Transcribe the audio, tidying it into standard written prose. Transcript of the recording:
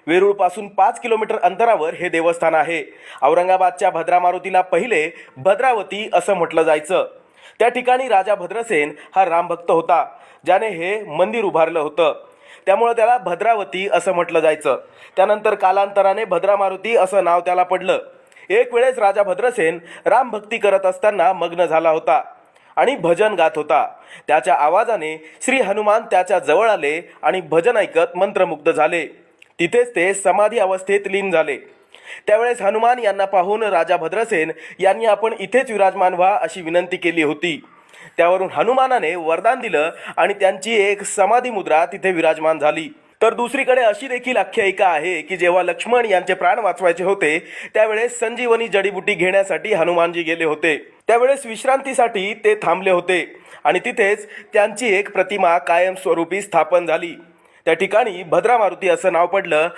वेरूळपासून 5 kilometre अंतरावर हे देवस्थान आहे। औरंगाबादच्या भद्रा मारुतीला पहिले भद्रावती असं म्हटलं जायचं। त्या ठिकाणी राजा भद्रसेन हा रामभक्त होता, ज्याने हे मंदिर उभारलं होतं, त्यामुळे त्याला भद्रावती असं म्हटलं जायचं। त्यानंतर कालांतराने भद्रा मारुती असं नाव त्याला पडलं। एक वेळेस राजा भद्रसेन रामभक्ती करत असताना मग्न झाला होता आणि भजन गात होता। त्याच्या आवाजाने श्री हनुमान त्याच्या जवळ आले आणि भजन ऐकत मंत्रमुग्ध झाले। तिथेच ते समाधी अवस्थेत लीन झाले। त्यावेळेस हनुमान यांना पाहून राजा भद्रसेन यांनी आपण इथेच विराजमान व्हा अशी विनंती केली होती। त्यावरून हनुमानाने वरदान दिलं आणि त्यांची एक समाधी मुद्रा तिथे विराजमान झाली। तर दुसरीकडे अशी देखील आख्यायिका आहे की जेव्हा लक्ष्मण यांचे प्राण वाचवायचे होते त्यावेळेस संजीवनी जडीबुटी घेण्यासाठी हनुमानजी गेले होते। त्यावेळेस विश्रांतीसाठी ते थांबले होते आणि तिथेच त्यांची एक प्रतिमा कायमस्वरूपी स्थापन झाली। त्या ठिकाणी भद्रा मारुती असं नाव पडलं